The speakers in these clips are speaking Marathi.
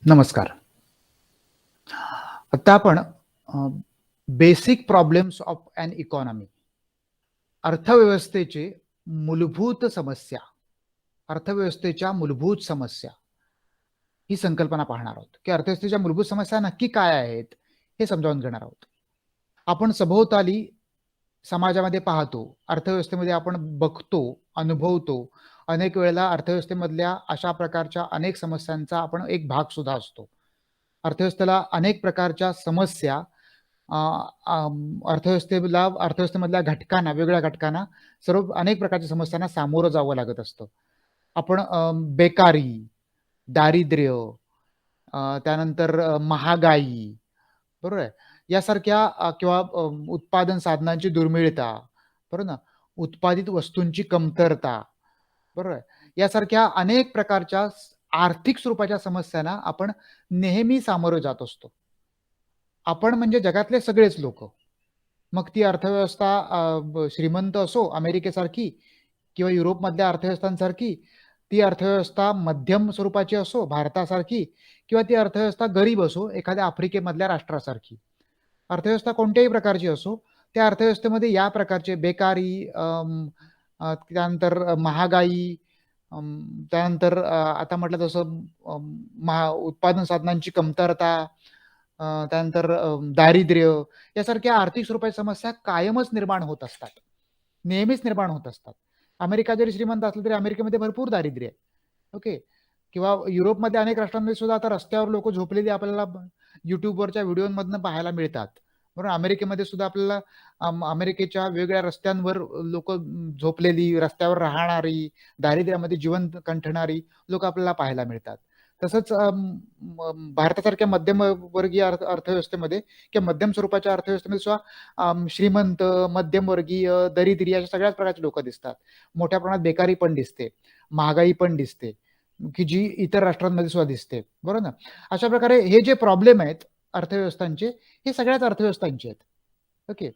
नमस्कार. आता आपण basic problems of an economy अर्थव्यवस्थेचे मूलभूत समस्या, अर्थव्यवस्थेच्या मूलभूत समस्या ही संकल्पना पाहणार आहोत, की अर्थव्यवस्थेच्या मूलभूत समस्या नक्की काय आहेत, हे समजावून घेणार आहोत. आपण सभोवताली समाजामध्ये पाहतो, अर्थव्यवस्थेमध्ये आपण बघतो, अनुभवतो. अनेक वेळेला अर्थव्यवस्थेमधल्या अशा प्रकारच्या अनेक समस्यांचा आपण एक भाग सुद्धा असतो. अर्थव्यवस्थेला अनेक प्रकारच्या समस्या अ, अर्थव्यवस्थेमधल्या घटकांना, वेगवेगळ्या घटकांना सर्व अनेक प्रकारच्या समस्यांना सामोरं जावं लागत असतं. आपण बेकारी, दारिद्र्य, त्यानंतर महागाई, बरोबर आहे. यासारख्या किंवा उत्पादन साधनांची दुर्मिळता, बरोबर ना. उत्पादित वस्तूंची कमतरता, बरोबर आहे. यासारख्या अनेक प्रकारच्या आर्थिक स्वरूपाच्या समस्यांना आपण नेहमी सामोरं जात असतो. आपण म्हणजे जगातले सगळेच लोकं. मग ती अर्थव्यवस्था श्रीमंत असो अमेरिकेसारखी किंवा युरोपमधल्या अर्थव्यवस्थांसारखी, ती अर्थव्यवस्था मध्यम स्वरूपाची असो भारतासारखी किंवा ती अर्थव्यवस्था गरीब असो एखाद्या आफ्रिकेमधल्या राष्ट्रासारखी. अर्थव्यवस्था कोणत्याही प्रकारची असो, त्या अर्थव्यवस्थेमध्ये या प्रकारचे बेकारी, त्यानंतर महागाई, त्यानंतर आता म्हटलं तसं उत्पादन साधनांची कमतरता, त्यानंतर दारिद्र्य यासारख्या आर्थिक स्वरूपाच्या समस्या कायमच निर्माण होत असतात. नेहमीच निर्माण होत असतात. अमेरिका जरी श्रीमंत असलं तरी अमेरिकेमध्ये भरपूर दारिद्र्य आहे. ओके. किंवा युरोपमध्ये अनेक राष्ट्रांमध्ये सुद्धा आता रस्त्यावर लोक झोपलेली आपल्याला YouTubeवरच्या व्हिडिओमधनं पाहायला मिळतात. बरोबर. अमेरिकेमध्ये सुद्धा आपल्याला अमेरिकेच्या वेगवेगळ्या रस्त्यांवर लोक झोपलेली, रस्त्यावर राहणारी, दारिद्र्यामध्ये जीवन कंठणारी लोक आपल्याला पाहायला मिळतात. तसंच भारतासारख्या मध्यमवर्गीय अर्थव्यवस्थेमध्ये किंवा मध्यम स्वरूपाच्या अर्थव्यवस्थेमध्ये सुद्धा श्रीमंत, मध्यमवर्गीय, दरिद्री अशा सगळ्याच प्रकारची लोक दिसतात. मोठ्या प्रमाणात बेकारी पण दिसते, महागाई पण दिसते, की जी इतर राष्ट्रांमध्ये सुद्धा दिसते. बरोबर ना. अशा प्रकारे हे जे प्रॉब्लेम आहेत अर्थव्यवस्थांचे, हे सगळ्याच अर्थव्यवस्थांचे आहेत. ओके.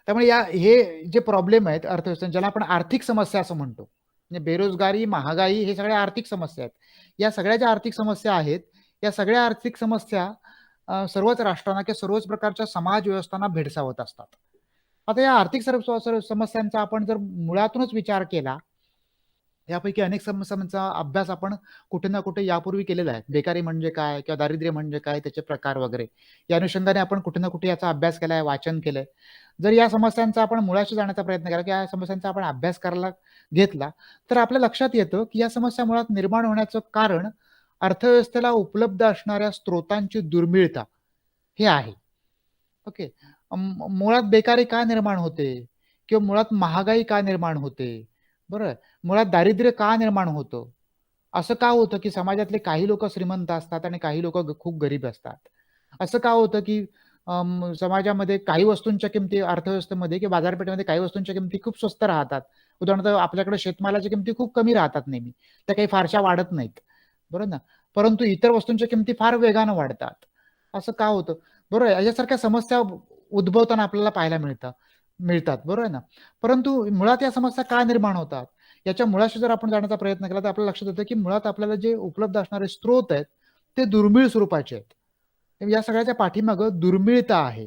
त्यामुळे हे जे प्रॉब्लेम आहेत अर्थव्यवस्था, ज्याला आपण आर्थिक समस्या असं म्हणतो, म्हणजे बेरोजगारी, महागाई हे सगळ्या आर्थिक समस्या आहेत. या सगळ्या ज्या आर्थिक समस्या आहेत, या सगळ्या आर्थिक समस्या सर्वच राष्ट्रांना किंवा सर्वच प्रकारच्या समाज व्यवस्थांना भेडसावत असतात. आता या आर्थिक समस्यांचा आपण जर मुळातूनच विचार केला, यापैकी अनेक समस्यांचा अभ्यास आपण कुठे ना कुठे यापूर्वी केलेला आहे. बेकारी म्हणजे काय किंवा दारिद्र्य म्हणजे काय, त्याचे प्रकार वगैरे. या अनुषंगाने आपण कुठे ना कुठे याचा अभ्यास केलाय, वाचन केलंय. जर या समस्यांचा आपण मुळाशी जाण्याचा प्रयत्न केला, की या समस्यांचा आपण अभ्यास करायला घेतला, तर आपल्या लक्षात येतं, की या समस्या मुळात निर्माण होण्याचं कारण अर्थव्यवस्थेला उपलब्ध असणाऱ्या स्त्रोतांची दुर्मिळता हे आहे. ओके. मुळात बेकारी का निर्माण होते? किंवा मुळात महागाई का निर्माण होते? बरोबर. मुळात दारिद्र्य का निर्माण होतं? असं का होतं, की समाजातले काही लोकं श्रीमंत असतात आणि काही लोकं खूप गरीब असतात? असं का होतं, की समाजामध्ये काही वस्तूंच्या किमती अर्थव्यवस्थेमध्ये किंवा बाजारपेठेमध्ये काही वस्तूंच्या किमती खूप स्वस्त राहतात. उदाहरणार्थ आपल्याकडे शेतमालाच्या किमती खूप कमी राहतात नेहमी. त्या काही फारशा वाढत नाहीत. बरोबर ना? परंतु इतर वस्तूंच्या किमती फार वेगानं वाढतात. असं का होतं? बरोबर आहे. याच्यासारख्या समस्या उद्भवताना आपल्याला पाहायला मिळतात. बरोबर आहे ना? परंतु मुळात या समस्या का निर्माण होतात? याच्या मुळाशी जर आपण जाण्याचा प्रयत्न केला तर आपल्याला लक्षात येतं, की मुळात आपल्याला जे उपलब्ध असणारे स्रोत आहेत, ते दुर्मिळ स्वरूपाचे आहेत. या सगळ्याच्या पाठीमागं दुर्मिळता आहे.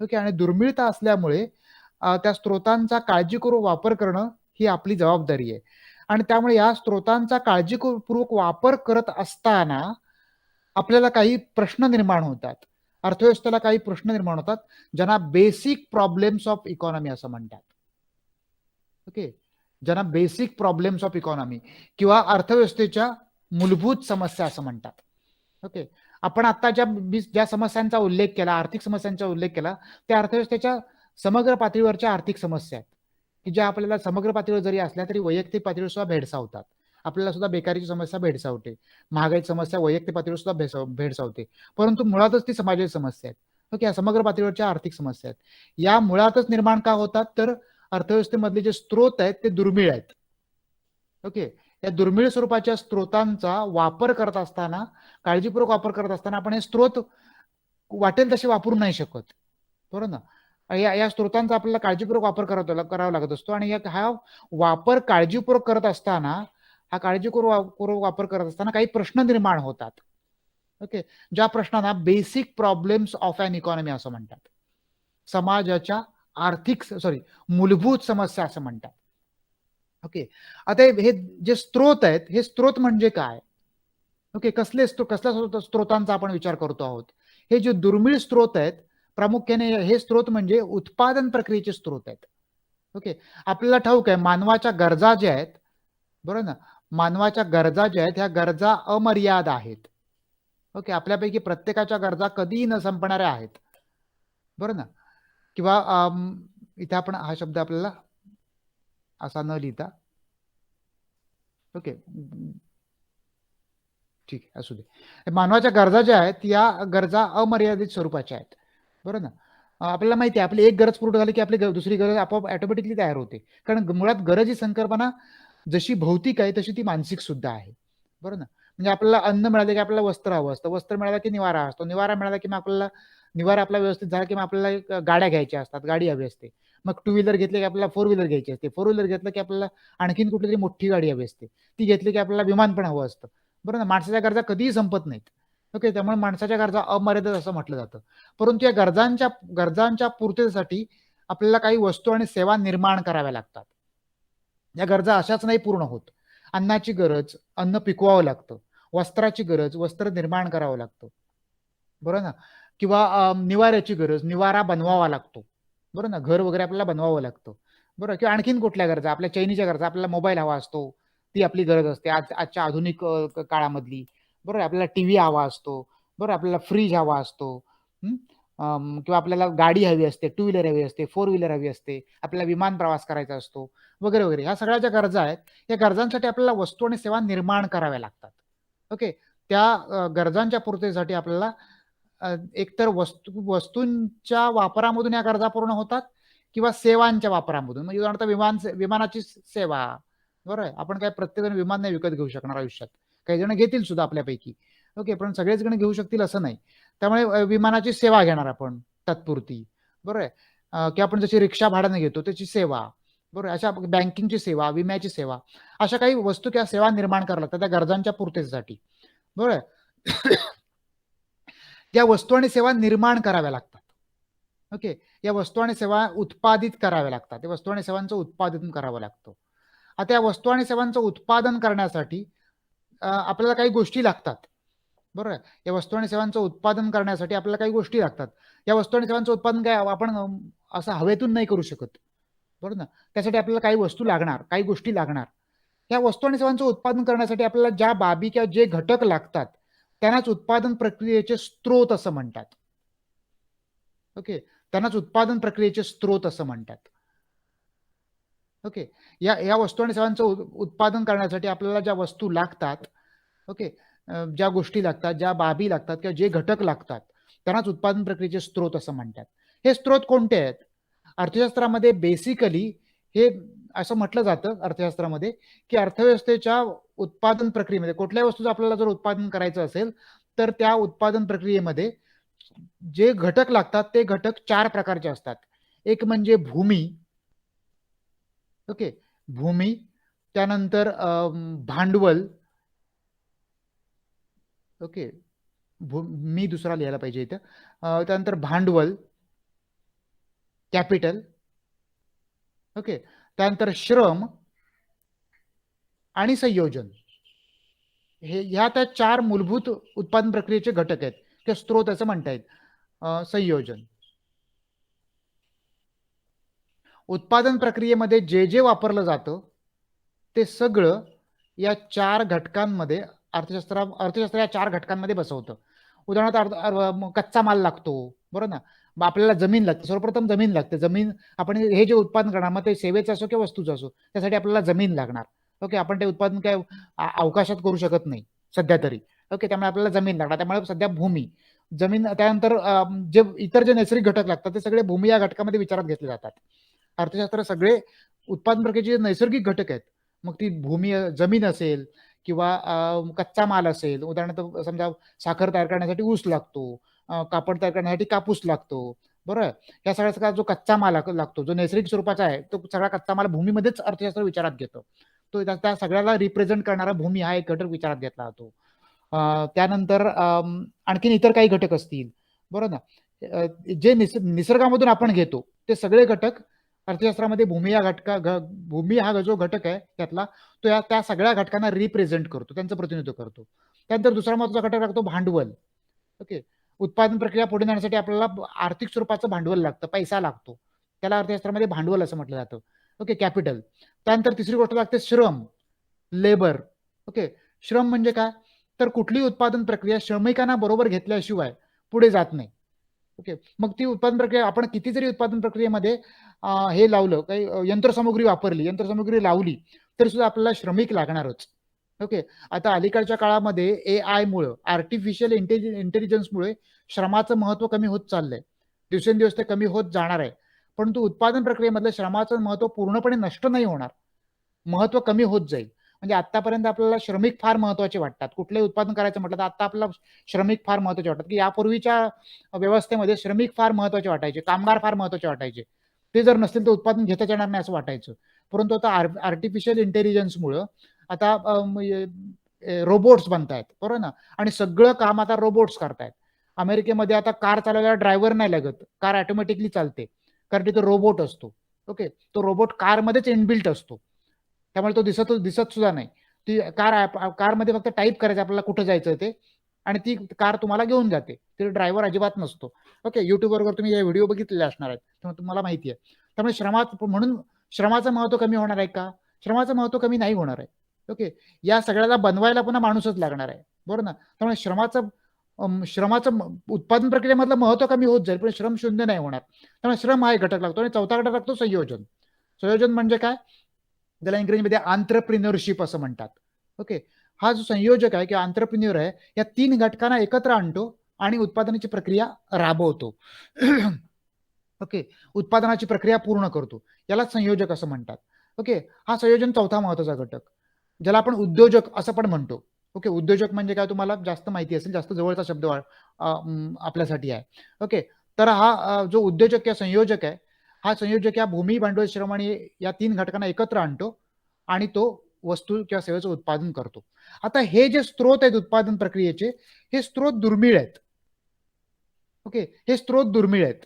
ओके. आणि दुर्मिळता असल्यामुळे त्या स्त्रोतांचा काळजीपूर्वक वापर करणं ही आपली जबाबदारी आहे. आणि त्यामुळे या स्त्रोतांचा काळजीपूर्वक वापर करत असताना आपल्याला काही प्रश्न निर्माण होतात. अर्थव्यवस्थेला काही प्रश्न निर्माण होतात, ज्यांना बेसिक प्रॉब्लेम्स ऑफ इकॉनॉमी असं म्हणतात. ओके. ज्यांना बेसिक प्रॉब्लेम्स ऑफ इकॉनॉमी किंवा अर्थव्यवस्थेच्या मूलभूत समस्या असं म्हणतात. ओके. आपण आता ज्या समस्यांचा उल्लेख केला, आर्थिक समस्यांचा उल्लेख केला, त्या अर्थव्यवस्थेच्या समग्र पातळीवरच्या आर्थिक समस्या आहेत, की ज्या आपल्याला समग्र पातळीवर जरी असल्या तरी वैयक्तिक पातळीवर सुद्धा भेडसावतात. आपल्याला सुद्धा बेकारीची समस्या भेडसावते, महागाईची समस्या वैयक्तिक पातळीवर सुद्धा भेडसावते. परंतु मुळातच ती समाजाची समस्या आहेत. ओके. समग्र पातळीवरच्या आर्थिक समस्या आहेत. या मुळातच निर्माण का होतात? तर अर्थव्यवस्थेमधले जे स्त्रोत आहेत ते दुर्मिळ आहेत. ओके. या दुर्मिळ स्वरूपाच्या स्त्रोतांचा वापर करत असताना, काळजीपूर्वक वापर करत असताना आपण हे स्त्रोत वाटेल तसे वापरू नाही शकत. बरोबर ना. या स्त्रोतांचा आपल्याला काळजीपूर्वक वापर करावा लागत असतो. आणि हा वापर काळजीपूर्वक करत असताना, हा काळजीपूर्वक वापर करत असताना काही प्रश्न निर्माण होतात. ओके, ज्या प्रश्नांना basic problems of an economy असं म्हणतात. समाजाच्या मूलभूत समस्या असं म्हणतात. ओके, आता हे जे स्त्रोत आहेत, हे स्त्रोत म्हणजे काय? ओके, कसल्या स्त्रोतांचा आपण विचार करतो आहोत? हे जे दुर्मिळ स्त्रोत आहेत, प्रामुख्याने हे स्त्रोत म्हणजे उत्पादन प्रक्रियेचे स्त्रोत आहेत. ओके, आपल्याला ठाऊक आहे मानवाच्या गरजा ज्या आहेत, बरोबर ना, मानवाच्या गरजा ज्या आहेत ह्या गरजा अमर्याद आहेत. ओके, आपल्यापैकी प्रत्येकाच्या गरजा कधीही न संपणाऱ्या आहेत, बरोबर ना. किंवा इथे आपण हा शब्द आपल्याला असा न लिहिता, ओके, ठीक आहे, असू दे. मानवाच्या गरजा ज्या आहेत या गरजा अमर्यादित स्वरूपाच्या आहेत, बरोबर ना. आपल्याला माहिती आहे आपली एक गरज पूर्ण झाली की आपली दुसरी गरज आपोआप ऑटोमॅटिकली तयार होते. कारण मुळात गरज ही संकल्पना जशी भौतिक आहे तशी ती मानसिक सुद्धा आहे, बरोबर ना. म्हणजे आपल्याला अन्न मिळालं की आपल्याला वस्त्र हवं असतं, वस्त्र मिळालं की निवारा असतो, निवारा मिळाला की मग आपल्याला निवारा आपला व्यवस्थित झाला की मग आपल्याला गाड्या घ्यायच्या असतात, गाडी हवी असते. मग टू व्हीलर घेतली की आपल्याला फोर व्हीलर घ्यायची असते, फोर व्हीलर घेतलं की आपल्याला आणखीन कुठली तरी मोठी गाडी हवी असते, ती घेतली की आपल्याला विमान पण हवं असतं, बरोबर ना. माणसाच्या गरजा कधीही संपत नाहीत. ओके, त्यामुळे माणसाच्या गरजा अमर्यादित असं म्हटलं जातं. परंतु या गरजांच्या पूर्ततेसाठी आपल्याला काही वस्तू आणि सेवा निर्माण कराव्या लागतात. या गरजा अशाच नाही पूर्ण होत. अन्नाची गरज, अन्न पिकवावं लागतं. वस्त्राची गरज, वस्त्र निर्माण करावं लागतं, बरोबर ना. किंवा निवाऱ्याची गरज, निवारा बनवावा लागतो, बरोबर ना. घर वगैरे आपल्याला बनवावं लागतं, बरोबर. किंवा आणखीन कुठल्या गरजा, आपल्या चैनीच्या गरजा, आपल्याला मोबाईल हवा असतो, ती आपली गरज असते आजच्या आधुनिक काळामधली, बरोबर. आपल्याला टीव्ही हवा असतो, बरोबर. आपल्याला फ्रीज हवा असतो, किंवा आपल्याला गाडी हवी असते, टू व्हीलर हवी असते, फोर व्हीलर हवी असते, आपल्याला विमान प्रवास करायचा असतो, वगैरे वगैरे. ह्या सगळ्या ज्या गरजा आहेत या गरजांसाठी आपल्याला वस्तू आणि सेवा निर्माण कराव्या लागतात. ओके, त्या गरजांच्या पूर्ततेसाठी आपल्याला एकतर वस्तूंच्या वापरामधून या गरजा पूर्ण होतात किंवा सेवांच्या वापरामधून. म्हणजे उदाहरणार्थ विमानाची सेवा, बरोबर आहे. आपण काय प्रत्येकजण विमान नाही विकत घेऊ शकणार आयुष्यात, काही जण घेतील सुद्धा आपल्यापैकी. ओके, पण सगळेच जण घेऊ शकतील असं नाही. त्यामुळे विमानाची सेवा घेणार आपण तात्पुरती, बरोबर आहे. किंवा आपण जशी रिक्षा भाड्याने घेतो त्याची सेवा, बरोबर. अशा बँकिंगची सेवा, विम्याची सेवा, अशा काही वस्तू किंवा सेवा निर्माण कराव्या लागतात त्या गरजांच्या पूर्ततेसाठी, बरोबर. त्या वस्तू आणि सेवा निर्माण कराव्या लागतात. ओके, या वस्तू आणि सेवा उत्पादित कराव्या लागतात. त्या वस्तू आणि सेवांचं उत्पादन करावं लागतं. आता या वस्तू आणि सेवांचं उत्पादन करण्यासाठी आपल्याला काही गोष्टी लागतात, बरोबर आहे. या वस्तू आणि सेवांचं उत्पादन करण्यासाठी आपल्याला काही गोष्टी लागतात. या वस्तू आणि सेवांचं उत्पादन काय आपण असं हवेतून नाही करू शकत, बरोबर ना. त्यासाठी आपल्याला काही वस्तू लागणार, काही गोष्टी लागणार. या वस्तू आणि सेवांचं उत्पादन करण्यासाठी आपल्याला ज्या बाबी किंवा जे घटक लागतात त्यांनाच उत्पादन प्रक्रियेचे स्त्रोत असं म्हणतात. ओके, त्यांनाच उत्पादन प्रक्रियेचे स्त्रोत असं म्हणतात. ओके, या वस्तू आणि सेवांचं उत्पादन करण्यासाठी आपल्याला ज्या वस्तू लागतात, ओके, ज्या गोष्टी लागतात, ज्या बाबी लागतात किंवा जे घटक लागतात त्यांनाच उत्पादन प्रक्रियेचे स्त्रोत असं म्हणतात. हे स्त्रोत कोणते आहेत? अर्थशास्त्रामध्ये बेसिकली हे असं म्हटलं जातं अर्थशास्त्रामध्ये की अर्थव्यवस्थेच्या उत्पादन प्रक्रियेमध्ये कुठल्याही वस्तूचं आपल्याला जर उत्पादन करायचं असेल तर त्या उत्पादन प्रक्रियेमध्ये जे घटक लागतात ते घटक 4 प्रकारचे असतात. एक म्हणजे भूमी, ओके, भूमी, त्यानंतर भांडवल, ओके, मी दुसरा लिहायला पाहिजे इथं. त्यानंतर भांडवल, कॅपिटल, ओके, त्यानंतर श्रम आणि संयोजन. ह्या त्या 4 मूलभूत उत्पादन प्रक्रियेचे घटक आहेत, ते स्त्रोत असं म्हणता येईल. संयोजन, उत्पादन प्रक्रियेमध्ये जे जे वापरलं जातं ते सगळं या 4 घटकांमध्ये अर्थशास्त्र या 4 घटकांमध्ये बसवतं. उदाहरणार्थ कच्चा माल लागतो, बरोबर ना. मग आपल्याला जमीन लागते, सर्वप्रथम जमीन लागते. जमीन आपण हे जे उत्पादन करणार, मग ते सेवेचं असो किंवा वस्तूचं असो, त्यासाठी आपल्याला जमीन लागणार. ओके, आपण ते उत्पादन काय अवकाशात करू शकत नाही सध्या तरी. ओके, त्यामुळे आपल्याला जमीन लागणार. त्यामुळे सध्या भूमी, जमीन. त्यानंतर जे इतर जे नैसर्गिक घटक लागतात ते सगळे भूमी या घटकामध्ये विचारात घेतले जातात. अर्थशास्त्र सगळे उत्पादन प्रक्रियेचे नैसर्गिक घटक आहेत. मग ती भूमी, जमीन असेल किंवा कच्चा माल असेल. उदाहरणार्थ समजा साखर तयार करण्यासाठी ऊस लागतो, कापड तयार करण्यासाठी कापूस लागतो, बरोबर. या सगळ्या जो कच्चा माल लागतो, जो नैसर्गिक स्वरूपाचा आहे, तो सगळा कच्चा माल भूमीमध्येच अर्थशास्त्र विचारात घेतो. तो त्या सगळ्याला रिप्रेझेंट करणारा भूमी हा एक घटक विचारात घेतला जातो. त्यानंतर आणखीन इतर काही घटक असतील, बरोबर ना. जे निसर्गामधून आपण घेतो ते सगळे घटक अर्थशास्त्रामध्ये भूमी हा जो घटक आहे त्यातला, तो त्या सगळ्या घटकांना रिप्रेझेंट करतो, त्यांचं प्रतिनिधित्व करतो. त्यानंतर दुसरा महत्वाचा घटक लागतो भांडवल. ओके. उत्पादन प्रक्रिया पुढे नेण्यासाठी आपल्याला आर्थिक स्वरूपाचं भांडवल लागतं, पैसा लागतो. त्याला अर्थशास्त्रामध्ये भांडवल असं म्हटलं जातं. Okay, capital. त्यानंतर तिसरी गोष्ट लागते श्रम, लेबर. ओके. श्रम म्हणजे काय, तर कुठली उत्पादन प्रक्रिया श्रमिकांना बरोबर घेतल्याशिवाय पुढे जात नाही. ओके. मग ती उत्पादन प्रक्रिया आपण किती जरी उत्पादन प्रक्रियेमध्ये हे लावलं, काही यंत्रसामुग्री वापरली, यंत्रसामुग्री लावली, तरी सुद्धा आपल्याला श्रमिक लागणारच. ओके. आता अलीकडच्या काळामध्ये AI मुळे, आर्टिफिशियल इंटेलिजन्समुळे श्रमाचं महत्व कमी होत चाललंय. दिवसेंदिवस ते कमी होत जाणार आहे. परंतु उत्पादन प्रक्रियेमधलं श्रमाचं महत्व पूर्णपणे नष्ट नाही होणार, महत्व कमी होत जाईल. म्हणजे आतापर्यंत आपल्याला श्रमिक फार महत्वाचे वाटतात. कुठलंही उत्पादन करायचं म्हटलं तर आता आपल्याला श्रमिक फार महत्वाचे वाटतात, की यापूर्वीच्या व्यवस्थेमध्ये श्रमिक फार महत्वाचे वाटायचे, कामगार फार महत्वाचे वाटायचे. ते जर नसतील तर उत्पादन घेता येणार नाही असं वाटायचं. परंतु आता आर्टिफिशियल इंटेलिजन्समुळं आता रोबोट्स बनतायत, बरोबर ना, आणि सगळं काम आता रोबोट्स करतायत. अमेरिकेमध्ये आता कार चालवायला ड्रायव्हर नाही लागत, कार ऑटोमॅटिकली चालते, कारण तिथे रोबोट असतो. ओके. तो रोबोट कारमध्येच इनबिल्ट असतो, त्यामुळे तो दिसत सुद्धा नाही. ती कारमध्ये फक्त टाईप करायचं आपल्याला कुठं जायचं ते, आणि ती कार तुम्हाला घेऊन जाते. ते ड्रायव्हर अजिबात नसतो. ओके. युट्यूबवर तुम्ही हे व्हिडिओ बघितलेले असणार आहेत, त्यामुळे तुम्हाला माहिती आहे. त्यामुळे म्हणून श्रमाचं महत्व कमी होणार आहे का? श्रमाचं महत्व कमी नाही होणार आहे. ओके. या सगळ्याला बनवायला पुन्हा माणूसच लागणार आहे, बरोबर ना. त्यामुळे श्रमाचं उत्पादन प्रक्रियेमधलं महत्व कमी होत जाईल, पण श्रम शून्य नाही होणार. त्यामुळे श्रम हा एक घटक लागतो. आणि चौथा घटक लागतो संयोजन. संयोजन म्हणजे काय, त्याला इंग्रजीमध्ये आंत्रप्रिन्योरशिप असं म्हणतात. ओके. हा जो संयोजक आहे किंवा आंत्रप्रिन्योर आहे, या 3 घटकांना एकत्र आणतो आणि उत्पादनाची प्रक्रिया राबवतो. ओके. उत्पादनाची प्रक्रिया पूर्ण करतो, याला संयोजक असं म्हणतात. ओके. हा संयोजन चौथा महत्वाचा घटक, ज्याला आपण उद्योजक असं पण म्हणतो. ओके. उद्योजक म्हणजे काय तुम्हाला जास्त माहिती असेल, जास्त जवळचा शब्द आपल्यासाठी आहे. ओके. तर हा जो उद्योजक किंवा संयोजक आहे, हा संयोजक या भूमी, भांडवल, श्रम आणि या 3 घटकांना एकत्र आणतो आणि तो वस्तू किंवा सेवेचं उत्पादन करतो. आता हे जे स्त्रोत आहेत उत्पादन प्रक्रियेचे, हे स्त्रोत दुर्मिळ आहेत. ओके. हे स्त्रोत दुर्मिळ आहेत.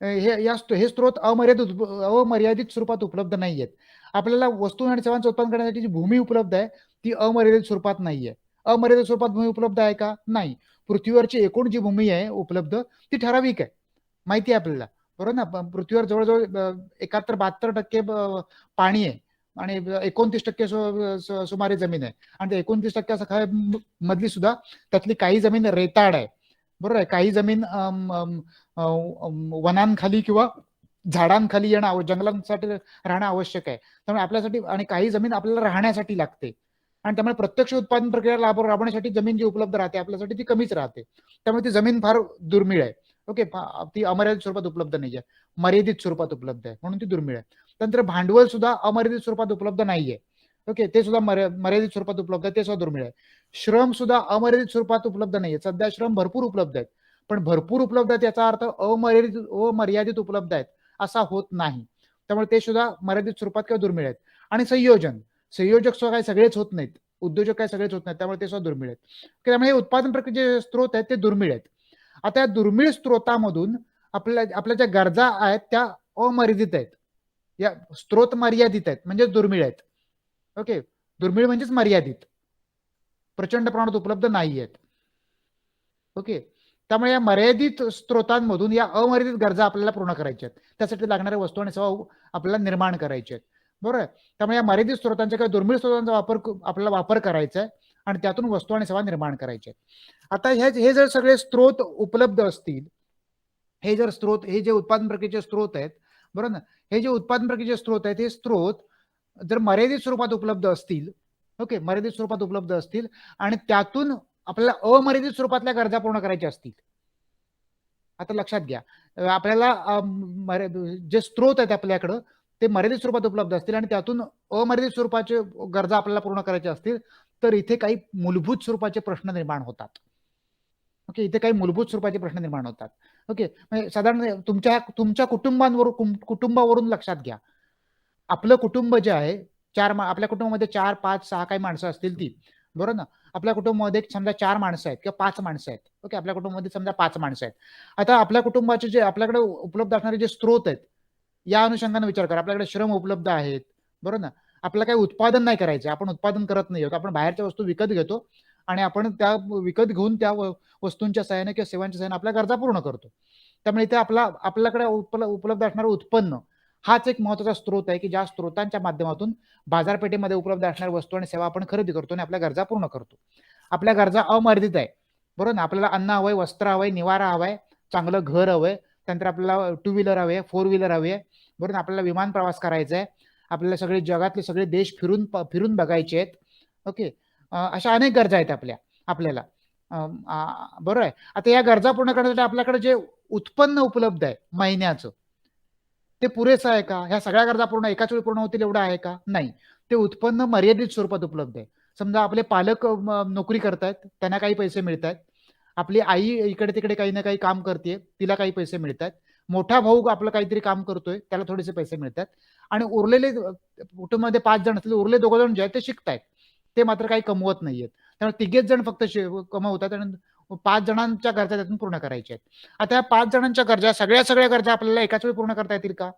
हे स्त्रोत अमर्यादित स्वरूपात उपलब्ध नाही आहेत. आपल्याला वस्तू आणि सेवांचं उत्पादन करण्यासाठी जी भूमी उपलब्ध आहे ती अमर्यादित स्वरूपात नाहीये. अमर्यादित स्वरूपात भूमी उपलब्ध आहे का? नाही. पृथ्वीवरची एकूण जी भूमी आहे उपलब्ध, ती ठराविक आहे, माहिती आहे आपल्याला, बरोबर ना. पृथ्वीवर जवळजवळ 71-72% पाणी आहे आणि 29% सुमारे जमीन आहे. आणि 29% असं मधली सुद्धा त्यातली काही जमीन रेताड आहे, बरोबर आहे. काही जमीन वनांखाली किंवा झाडांखाली येणं, जंगलांसाठी राहणं आवश्यक आहे. त्यामुळे आपल्यासाठी, आणि काही जमीन आपल्याला राहण्यासाठी लागते, आणि त्यामुळे प्रत्यक्ष उत्पादन प्रक्रिया राबवण्यासाठी जमीन जी उपलब्ध राहते आपल्यासाठी ती कमीच राहते. त्यामुळे ती जमीन फार दुर्मिळ आहे. ओके. ती अमर्यादित स्वरूपात उपलब्ध नाहीये, मर्यादित स्वरूपात उपलब्ध आहे, म्हणून ती दुर्मिळ आहे. त्यानंतर भांडवल सुद्धा अमर्यादित स्वरूपात उपलब्ध नाहीये. ओके. ते सुद्धा मर्यादित स्वरूपात उपलब्ध आहे, ते सुद्धा दुर्मिळ आहे. श्रम सुद्धा अमर्यादित स्वरूपात उपलब्ध नाहीये. सध्या श्रम भरपूर उपलब्ध आहेत, पण भरपूर उपलब्ध आहेत याचा अर्थ अमर्यादित उपलब्ध आहेत असा होत नाही. त्यामुळे ते सुद्धा मर्यादित स्वरूपात किंवा दुर्मिळ आहेत. आणि संयोजक सुद्धा काही सगळेच होत नाहीत, उद्योजक काही सगळेच होत नाहीत, त्यामुळे ते सुद्धा दुर्मिळ आहेत. त्यामुळे हे उत्पादन प्रक्रियेचे स्त्रोत आहेत ते दुर्मिळ आहेत. आता या दुर्मिळ स्त्रोतामधून आपल्या ज्या गरजा आहेत त्या अमर्यादित आहेत. या स्त्रोत मर्यादित आहेत म्हणजे दुर्मिळ आहेत. ओके. दुर्मिळ म्हणजेच मर्यादित, प्रचंड प्रमाणात उपलब्ध नाही आहेत. ओके. त्यामुळे या मर्यादित स्त्रोतांमधून या अमर्यादित गरजा आपल्याला पूर्ण करायच्या आहेत, त्यासाठी लागणाऱ्या वस्तू आणि सेवा आपल्याला निर्माण करायचे आहेत, बरोबर. त्यामुळे या मर्यादित स्त्रोतांच्या किंवा दुर्मिळ स्त्रोतांचा आपल्याला वापर करायचा आहे आणि त्यातून वस्तू आणि सेवा निर्माण करायच्या आहेत. आता हे जर सगळे स्त्रोत उपलब्ध असतील, हे जे उत्पादन प्रक्रियेचे स्त्रोत आहेत, बरोबर ना, हे जे उत्पादन प्रक्रियेचे स्त्रोत आहेत, हे स्त्रोत जर मर्यादित स्वरूपात उपलब्ध असतील, ओके, मर्यादित स्वरूपात उपलब्ध असतील आणि त्यातून आपल्याला अमर्यादित स्वरूपातल्या गरजा पूर्ण करायच्या असतील. आता लक्षात घ्या, आपल्याला जे स्त्रोत आहेत आपल्याकडं ते मर्यादित स्वरूपात उपलब्ध असतील आणि त्यातून अमर्यादित स्वरूपाचे गरजा आपल्याला पूर्ण करायच्या असतील, तर इथे काही मूलभूत स्वरूपाचे प्रश्न निर्माण होतात. ओके. इथे काही मूलभूत स्वरूपाचे प्रश्न निर्माण होतात. ओके. म्हणजे साधारण तुमच्या कुटुंबावरून लक्षात घ्या. आपलं कुटुंब जे आहे, आपल्या कुटुंबामध्ये 4, 5, 6 काही माणसं असतील ती, बरोबर ना. आपल्या कुटुंबामध्ये समजा 4 माणसं आहेत किंवा 5 माणसं आहेत. ओके. आपल्या कुटुंबामध्ये समजा 5 माणसं आहेत. आता आपल्या कुटुंबाचे जे आपल्याकडे उपलब्ध असणारे जे स्त्रोत आहेत, या अनुषंगाने विचार करा. आपल्याकडे श्रम उपलब्ध आहेत. बरोबर ना. आपल्याला काही उत्पादन नाही करायचं. आपण उत्पादन करत नाही आहोत. आपण बाहेरच्या वस्तू विकत घेतो आणि आपण त्या विकत घेऊन त्या वस्तूंच्या सहाय्याने किंवा सेवांच्या सहाय्याने आपल्या गरजा पूर्ण करतो. त्यामुळे इथे आपल्याकडे उपलब्ध असणारं उत्पन्न हाच एक महत्त्वाचा स्रोत आहे, की ज्या स्त्रोतांच्या माध्यमातून बाजारपेठेमध्ये उपलब्ध असणाऱ्या वस्तू आणि सेवा आपण खरेदी करतो आणि आपल्या गरजा पूर्ण करतो. आपल्या गरजा अमर्यादित आहे. बरोबर ना. आपल्याला अन्न हवंय, वस्त्र हवंय, निवारा हवाय, चांगलं घर हवंय, त्यानंतर आपल्याला टू व्हीलर हवी आहे, फोर व्हीलर हवी आहे. बरोबर ना. आपल्याला विमान प्रवास करायचा आहे. आपल्याला सगळे जगातले सगळे देश फिरून बघायचे आहेत. ओके. अशा अनेक गरजा आहेत आपल्याला. बरोबर आहे. आता या गरजा पूर्ण करण्यासाठी आपल्याकडे जे उत्पन्न उपलब्ध आहे महिन्याचं, ते पुरेसं आहे का? ह्या सगळ्या गरजा पूर्ण एकाच वेळी पूर्ण होतील एवढं आहे का? नाही. ते उत्पन्न मर्यादित स्वरूपात उपलब्ध आहे. समजा आपले पालक नोकरी करतायत, त्यांना काही पैसे मिळतायत. आपली आई इकडे-तिकडे काही ना काही काम करते, तिला काही पैसे मिळतात. मोठा भाऊ आपलं काहीतरी काम करतोय, त्याला थोडेसे पैसे मिळतात. आणि उरलेले कुटुंबामध्ये 5 जण असतील, उरले 2 जण जे आहेत ते शिकतायत. ते मात्र काही कमवत नाहीयेत. त्यामुळे तिघेच जण फक्त कमवतात आणि 5 जणांच्या गरजा त्यातून पूर्ण करायच्या आहेत. आता या 5 जणांच्या गरजा सगळ्या गरजा आपल्याला एकाच वेळी पूर्ण करता येतील का?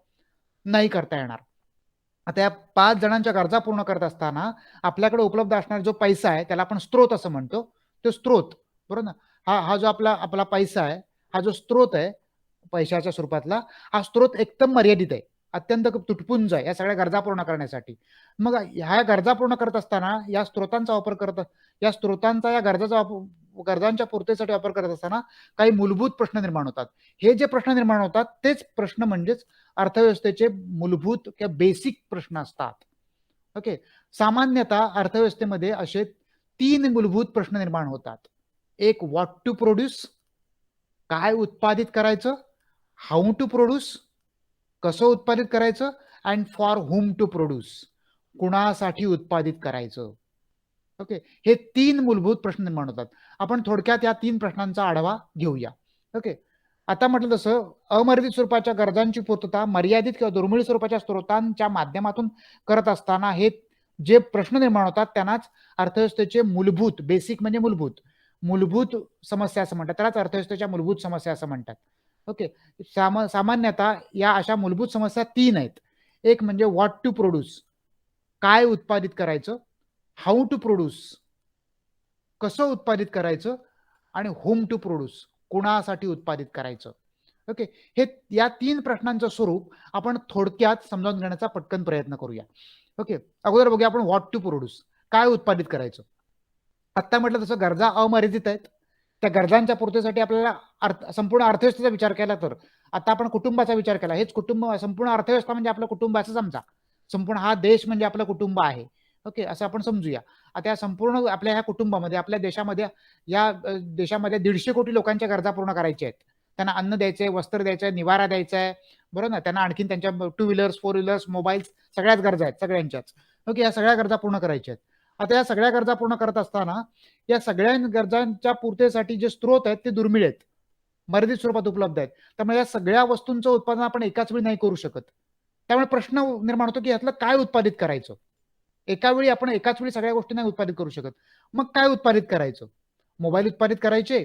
नाही करता येणार. आता या 5 जणांच्या गरजा पूर्ण करत असताना आपल्याकडे उपलब्ध असणारा जो पैसा आहे, त्याला आपण स्त्रोत असं म्हणतो. तो स्त्रोत, बरोबर ना? हा जो आपला पैसा आहे, हा जो स्त्रोत आहे पैशाच्या स्वरूपातला, हा स्त्रोत एकदम मर्यादित आहे. अत्यंत तुटपुंज आहे या सगळ्या गरजा पूर्ण करण्यासाठी. मग ह्या गरजा पूर्ण करत असताना या स्त्रोतांचा या गरजांच्या पूर्तीसाठी वापर करत असताना काही मूलभूत प्रश्न निर्माण होतात. हे जे प्रश्न निर्माण होतात तेच प्रश्न म्हणजेच अर्थव्यवस्थेचे मूलभूत किंवा बेसिक प्रश्न असतात. ओके. सामान्यतः अर्थव्यवस्थेमध्ये असे 3 मूलभूत प्रश्न निर्माण होतात. एक व्हॉट टू प्रोड्यूस, काय उत्पादित करायचं, हाऊ टू प्रोड्यूस, कसं उत्पादित करायचं, and for whom to produce, कुणासाठी उत्पादित करायचं. ओके. हे 3 मूलभूत प्रश्न निर्माण होतात. आपण थोडक्यात या 3 प्रश्नांचा आढावा घेऊया. ओके. आता म्हटलं तसं अमर्यादित स्वरूपाच्या गरजांची पूर्तता मर्यादित किंवा दुर्मिळ स्वरूपाच्या स्त्रोतांच्या माध्यमातून करत असताना हे जे प्रश्न निर्माण होतात त्यांनाच अर्थव्यवस्थेचे मूलभूत, बेसिक म्हणजे मूलभूत समस्या असं म्हणतात. त्यालाच अर्थव्यवस्थेच्या मूलभूत समस्या असं म्हणतात. ओके. सामान्यतः या अशा मूलभूत समस्या 3 आहेत. एक म्हणजे व्हॉट टू प्रोड्यूस, काय उत्पादित करायचं, हाऊ टू प्रोड्यूस, कसं उत्पादित करायचं, आणि होम टू प्रोड्यूस, कोणासाठी उत्पादित करायचं. ओके. हे या 3 प्रश्नांचं स्वरूप आपण थोडक्यात समजावून घेण्याचा पटकन प्रयत्न करूया. ओके. अगोदर बघूया आपण व्हॉट टू प्रोड्यूस, काय उत्पादित करायचं. आत्ता म्हटलं तसं गरजा अमर्यादित आहेत. त्या गरजांच्या पूर्तीसाठी आपल्याला संपूर्ण अर्थव्यवस्थेचा विचार केला तर आता आपण कुटुंबाचा विचार केला. हेच कुटुंब, संपूर्ण अर्थव्यवस्था म्हणजे आपलं कुटुंबाचं समजा. संपूर्ण हा देश म्हणजे आपलं कुटुंब आहे. ओके. असं आपण समजूया. आता या संपूर्ण आपल्या ह्या कुटुंबामध्ये, आपल्या देशामध्ये, या देशामध्ये 150 कोटी लोकांच्या गरजा पूर्ण करायच्या आहेत. त्यांना अन्न द्यायचंय, वस्त्र द्यायचंय, निवारा द्यायचा आहे. बरोबर ना. त्यांना आणखीन त्यांच्या two wheelers, four wheelers, mobiles सगळ्याच गरजा आहेत सगळ्यांच्याच. ओके. या सगळ्या गरजा पूर्ण करायच्या आहेत. आता या सगळ्या गरजा पूर्ण करत असताना या सगळ्या गरजांच्या पूर्तीसाठी जे स्त्रोत आहेत ते दुर्मिळ आहेत, मर्यादित स्वरूपात उपलब्ध आहेत. त्यामुळे या सगळ्या वस्तूंचं उत्पादन आपण एकाच वेळी नाही करू शकत. त्यामुळे प्रश्न निर्माण होतो की यातलं काय उत्पादित करायचं. आपण एकाच वेळी सगळ्या गोष्टी नाही उत्पादित करू शकत. मग काय उत्पादित करायचं. मोबाईल उत्पादित करायचे,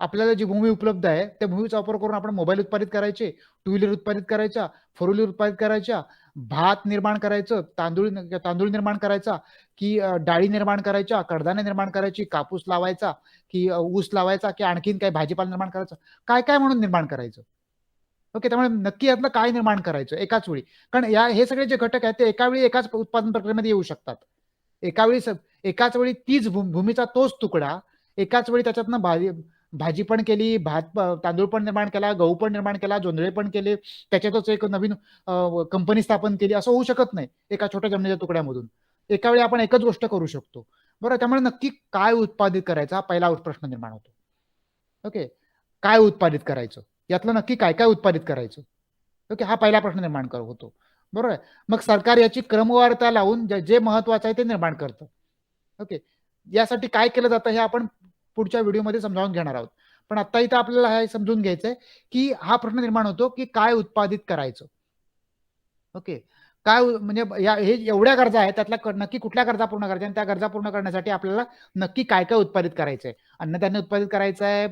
आपल्याला जी भूमी उपलब्ध आहे त्या भूमीचा वापर करून आपण मोबाईल उत्पादित करायचे, टू व्हीलर उत्पादित करायचा, फोर व्हीलर उत्पादित करायच्या, भात निर्माण करायचं, तांदूळ निर्माण करायचा, की डाळी निर्माण करायच्या, कडधान्य निर्माण करायची, कापूस लावायचा, की ऊस लावायचा, की आणखीन काही भाजीपाला निर्माण करायचा, काय काय म्हणून निर्माण करायचं. ओके. त्यामुळे नक्की यातलं काय निर्माण करायचं एकाच वेळी. कारण हे सगळे जे घटक आहेत ते एका वेळी एकाच उत्पादन प्रक्रियेमध्ये येऊ शकतात. एकाच वेळी तीच भूमीचा तोच तुकडा एकाच वेळी त्याच्यातनं भाजी पण केली, तांदूळ पण निर्माण केला, गहू पण निर्माण केला, जोंधळे पण केले, त्याच्यातच एक नवीन कंपनी स्थापन केली, असं होऊ शकत नाही एका छोट्या जमिनीच्या तुकड्यामधून. एका वेळी आपण एकच गोष्ट करू शकतो. बरं. त्यामुळे नक्की काय उत्पादित करायचा हा पहिला प्रश्न निर्माण होतो. ओके. काय उत्पादित करायचं, यातलं नक्की काय काय उत्पादित करायचं. ओके. हा पहिला प्रश्न निर्माण होतो. बरोबर आहे. मग सरकार याची क्रमवारता लावून जे महत्वाचं आहे ते निर्माण करतं. ओके. यासाठी काय केलं जातं हे आपण पुढच्या व्हिडिओमध्ये समजावून घेणार आहोत. पण आता इथं आपल्याला हे समजून घ्यायचंय की हा प्रश्न निर्माण होतो की काय उत्पादित करायचं. ओके. काय म्हणजे हे एवढ्या गरजा आहेत, त्यातल्या नक्की कुठल्या गरजा पूर्ण करायच्या, आणि त्या गरजा पूर्ण करण्यासाठी आपल्याला नक्की काय काय उत्पादित करायचं आहे. अन्नधान्य उत्पादित करायचं आहे,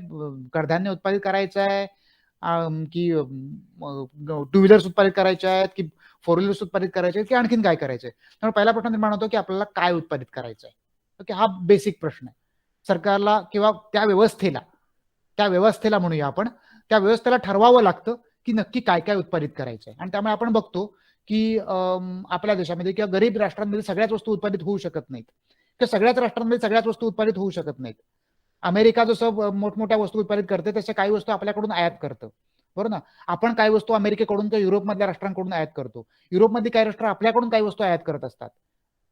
कडधान्य उत्पादित करायचं आहे, की टू व्हीलर्स उत्पादित करायच्या आहेत, की फोर व्हीलर्स उत्पादित करायचे आहेत, की आणखीन काय करायचंय. त्यामुळे पहिला प्रश्न निर्माण होतो की आपल्याला काय उत्पादित करायचं आहे. ओके, हा बेसिक प्रश्न आहे सरकारला किंवा त्या व्यवस्थेला म्हणूया आपण, त्या व्यवस्थेला ठरवावं लागतं की नक्की काय काय उत्पादित करायचंय. आणि त्यामुळे आपण बघतो की आपल्या देशामध्ये किंवा गरीब राष्ट्रांमध्ये सगळ्याच वस्तू उत्पादित होऊ शकत नाहीत, किंवा सगळ्याच राष्ट्रांमध्ये सगळ्याच वस्तू उत्पादित होऊ शकत नाहीत. अमेरिका जसं मोठमोठ्या वस्तू उत्पादित करते, तशा काही वस्तू आपल्याकडून आयात करतं, बरोबर ना. आपण काही वस्तू अमेरिकेकडून किंवा युरोपमधल्या राष्ट्रांकडून आयात करतो, युरोपमधली काही राष्ट्र आपल्याकडून काही वस्तू आयात करत असतात,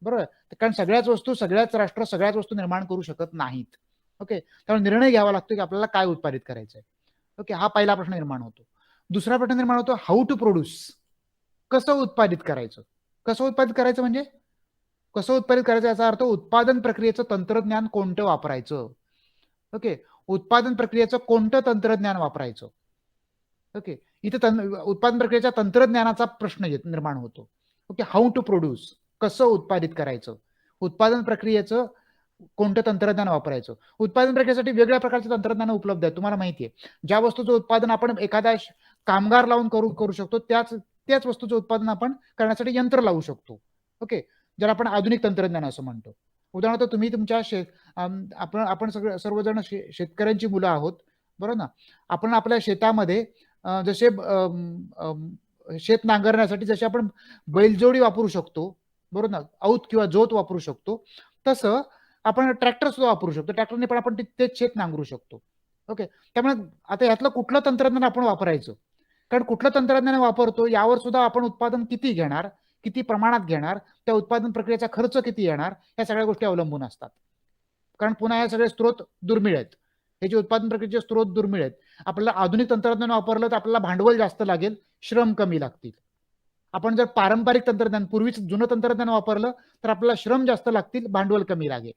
बरोबर. कारण सगळ्याच राष्ट्र सगळ्याच वस्तू निर्माण करू शकत नाहीत. ओके, त्यामुळे निर्णय घ्यावा लागतो की आपल्याला काय उत्पादित करायचंय. ओके, हा पहिला प्रश्न निर्माण होतो. दुसरा प्रश्न निर्माण होतो हाऊ टू प्रोड्यूस. कसं उत्पादित करायचं. कसं उत्पादित करायचं म्हणजे कसं उत्पादित करायचं याचा अर्थ उत्पादन प्रक्रियेचं तंत्रज्ञान कोणतं वापरायचं. ओके, उत्पादन प्रक्रियेचं कोणतं तंत्रज्ञान वापरायचं. ओके, इथे उत्पादन प्रक्रियेच्या तंत्रज्ञानाचा प्रश्न निर्माण होतो. ओके, हाऊ टू प्रोड्यूस, कसं उत्पादित करायचं, उत्पादन प्रक्रियेचं कोणतं तंत्रज्ञान वापरायचं. उत्पादन प्रक्रियेसाठी वेगळ्या प्रकारचे तंत्रज्ञान उपलब्ध आहे, तुम्हाला माहिती आहे. ज्या वस्तूचं उत्पादन आपण एखादा कामगार लावून करू शकतो, त्याच वस्तूचं उत्पादन आपण करण्यासाठी यंत्र लावू शकतो. ओके, ज्याला आपण आधुनिक तंत्रज्ञान असं म्हणतो. उदाहरणार्थ तुम्ही तुमच्या आपण सर्वजण शेतकऱ्यांची मुलं आहोत, बरोबर ना. आपण आपल्या शेतामध्ये जसे शेत नांगरण्यासाठी जसे आपण बैलजोडी वापरू शकतो, बरोबर ना, औत किंवा जोत वापरू शकतो, तसं आपण ट्रॅक्टर सुद्धा वापरू शकतो. ट्रॅक्टरने पण आपण तेच शेत नांगरू शकतो. ओके, त्यामुळे आता यातलं कुठलं तंत्रज्ञान आपण वापरायचं, कारण कुठलं तंत्रज्ञान वापरतो यावर सुद्धा आपण उत्पादन किती घेणार, किती प्रमाणात घेणार, त्या उत्पादन प्रक्रियेचा खर्च किती येणार, या सगळ्या गोष्टी अवलंबून असतात. कारण पुन्हा हे सगळे स्त्रोत दुर्मिळ आहेत, हे जे उत्पादन प्रक्रियेचे स्त्रोत दुर्मिळ आहेत. आपल्याला आधुनिक तंत्रज्ञान वापरलं तर आपल्याला भांडवल जास्त लागेल, श्रम कमी लागतील. आपण जर पारंपरिक तंत्रज्ञान, पूर्वीच जुनं तंत्रज्ञान वापरलं तर आपल्याला श्रम जास्त लागतील, भांडवल कमी लागेल.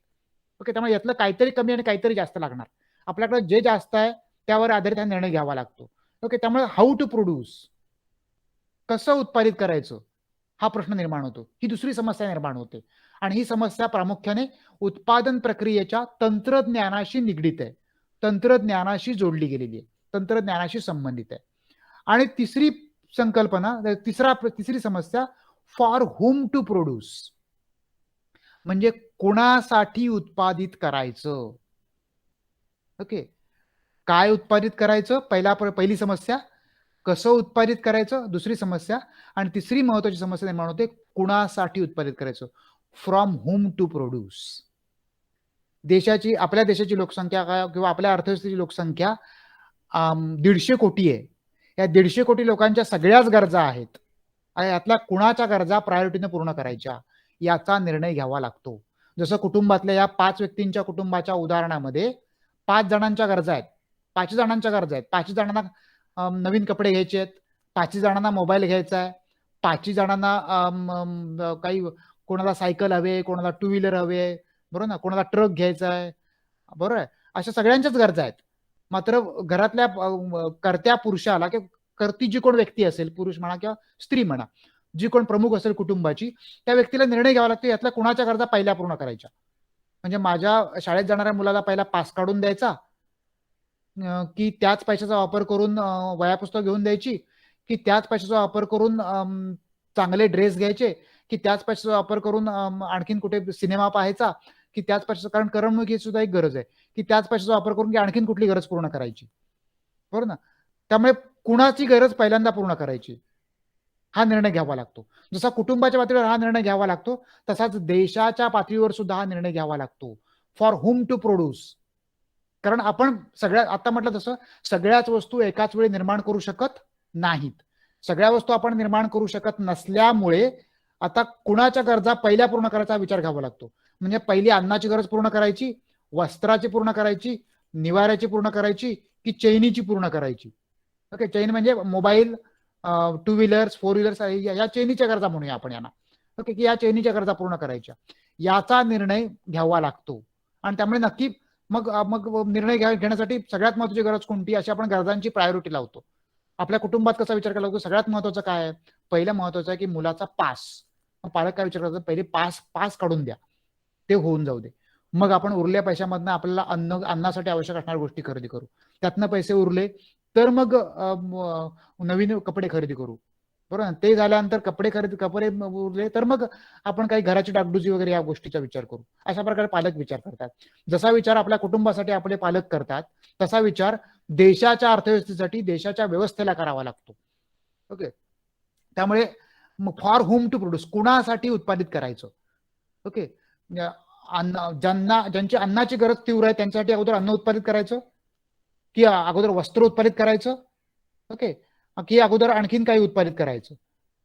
ओके, त्यामुळे यातलं काहीतरी कमी आणि काहीतरी जास्त लागणार. आपल्याकडे जे जास्त आहे त्यावर आधारित हा निर्णय घ्यावा लागतो. ओके, त्यामुळे हाऊ टू प्रोड्यूस, कसं उत्पादित करायचं, हा प्रश्न निर्माण होतो. ही दुसरी समस्या निर्माण होते, आणि ही समस्या प्रामुख्याने उत्पादन प्रक्रियेच्या तंत्रज्ञानाशी निगडीत आहे, तंत्रज्ञानाशी जोडली गेलेली आहे, तंत्रज्ञानाशी संबंधित आहे. आणि तिसरी संकल्पना, तिसरी समस्या, फॉर हुम टू प्रोड्यूस, म्हणजे कोणासाठी उत्पादित करायचं. ओके, काय उत्पादित करायचं, पहिली समस्या, कसं उत्पादित करायचं दुसरी समस्या, आणि तिसरी महत्वाची समस्या निर्माण होते, कुणासाठी उत्पादित करायचं, फ्रॉम हुम टू प्रोड्यूस. आपल्या देशाची लोकसंख्या किंवा आपल्या अर्थव्यवस्थेची लोकसंख्या 150 कोटी आहे. या 150 कोटी लोकांच्या सगळ्याच गरजा आहेत, यातल्या कुणाच्या गरजा प्रायोरिटीने पूर्ण करायच्या याचा निर्णय घ्यावा लागतो. जसं कुटुंबातल्या या 5 व्यक्तींच्या कुटुंबाच्या उदाहरणामध्ये 5 जणांच्या गरजा आहेत, 5 जणांच्या गरजा आहेत. 5 जणांना नवीन कपडे घ्यायचे आहेत, 5 जणांना मोबाईल घ्यायचा आहे, 5 जणांना काही, कोणाला सायकल हवे, कोणाला टू व्हीलर हवे, बरोबर ना, कोणाला ट्रक घ्यायचा आहे, बरोबर आहे. अशा सगळ्यांच्याच गरजा आहेत. मात्र घरातल्या कर्त्या पुरुषाला किंवा करती जी कोण व्यक्ती असेल, पुरुष म्हणा किंवा स्त्री म्हणा, जी कोण प्रमुख असेल कुटुंबाची, त्या व्यक्तीला निर्णय घ्यावा लागतो यातल्या कुणाच्या गरजा पहिल्या पूर्ण करायच्या. म्हणजे माझ्या शाळेत जाणाऱ्या मुलाला पहिला पास काढून द्यायचा, की त्याच पैशाचा वापर करून वह्या पुस्तक घेऊन द्यायची, की त्याच पैशाचा वापर करून चांगले ड्रेस घ्यायचे, की त्याच पैशाचा वापर करून आणखीन कुठे सिनेमा पाहायचा, की त्याच पैशाचा, कारण करमणूक ही सुद्धा एक गरज आहे, की त्याच पैशाचा वापर करून की आणखीन कुठली गरज पूर्ण करायची, बरोबर ना. त्यामुळे कुणाची गरज पहिल्यांदा पूर्ण करायची, हा निर्णय घ्यावा लागतो. जसा कुटुंबाच्या पातळीवर हा निर्णय घ्यावा लागतो, तसाच देशाच्या पातळीवर सुद्धा हा निर्णय घ्यावा लागतो, फॉर हुम टू प्रोड्यूस. कारण आपण आता म्हटलं तसं सगळ्याच वस्तू एकाच वेळी निर्माण करू शकत नाहीत. सगळ्या वस्तू आपण निर्माण करू शकत नसल्यामुळे आता कुणाच्या गरजा पहिल्या पूर्ण करायचा विचार घ्यावा लागतो. म्हणजे पहिली अन्नाची गरज पूर्ण करायची, वस्त्राची पूर्ण करायची, निवाऱ्याची पूर्ण करायची, की चैनीची पूर्ण करायची. ओके, चैन म्हणजे mobile, two wheelers, four wheelers, या चैनीच्या गरजा म्हणूया आपण यांना. ओके, की या चैनीच्या गरजा पूर्ण करायच्या, याचा निर्णय घ्यावा लागतो. आणि त्यामुळे नक्की मग निर्णय घेण्यासाठी सगळ्यात महत्वाची गरज कोणती, अशी आपण गरजांची प्रायोरिटी लावतो. आपल्या कुटुंबात कसा विचार केला जातो, सगळ्यात महत्वाचं काय आहे, पहिलं महत्वाचं आहे की मुलाचा पास. पालक काय विचार करतात, पहिले पास पास काढून द्या, ते होऊन जाऊ दे, मग आपण उरलेल्या पैशामधनं आपल्याला अन्नासाठी आवश्यक असणाऱ्या गोष्टी खरेदी करू, त्यातनं पैसे उरले तर मग नवीन कपडे खरेदी करू, बरोबर. ते झाल्यानंतर कपडे उरले तर मग आपण काही घराची डागडुजी वगैरे या गोष्टीचा विचार करू. अशा प्रकारे पालक विचार करतात. जसा विचार आपल्या कुटुंबासाठी आपले पालक करतात, तसा विचार देशाच्या अर्थव्यवस्थेसाठी, देशाच्या व्यवस्थेला करावा लागतो. ओके. त्यामुळे फॉर होम टू प्रोड्यूस, कुणासाठी उत्पादित करायचं. ओके. ज्यांची अन्नाची गरज तीव्र आहे त्यांच्यासाठी अगोदर अन्न उत्पादित करायचं, की अगोदर वस्त्र उत्पादित करायचं, ओके, की अगोदर आणखीन काही उत्पादित करायचं.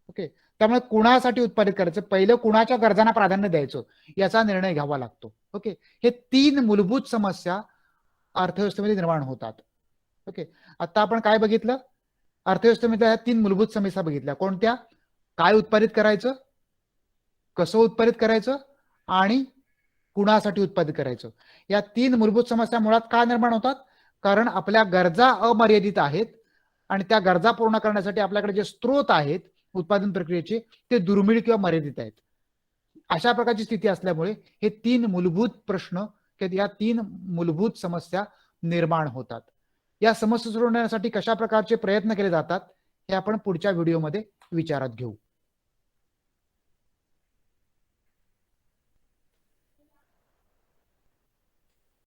ओके. त्यामुळे कुणासाठी उत्पादित करायचं, पहिलं कुणाच्या गरजांना प्राधान्य द्यायचं, याचा निर्णय घ्यावा लागतो. ओके. हे 3 मूलभूत समस्या अर्थव्यवस्थेमध्ये निर्माण होतात. ओके. आता आपण काय बघितलं, अर्थव्यवस्थेमध्ये ह्या 3 मूलभूत समस्या बघितल्या. कोणत्या? काय उत्पादित करायचं, कसं उत्पादित करायचं आणि कुणासाठी उत्पादित करायचं. या 3 मूलभूत समस्या मुळात का निर्माण होतात, कारण आपल्या गरजा अमर्यादित आहेत आणि त्या गरजा पूर्ण करण्यासाठी आपल्याकडे जे स्त्रोत आहेत उत्पादन प्रक्रियेचे ते दुर्मिळ किंवा मर्यादित आहेत. अशा प्रकारची स्थिती असल्यामुळे हे 3 मूलभूत प्रश्न, या 3 मूलभूत समस्या निर्माण होतात. या समस्या सोडवण्यासाठी कशा प्रकारचे प्रयत्न केले जातात हे आपण पुढच्या व्हिडिओमध्ये विचारात घेऊ.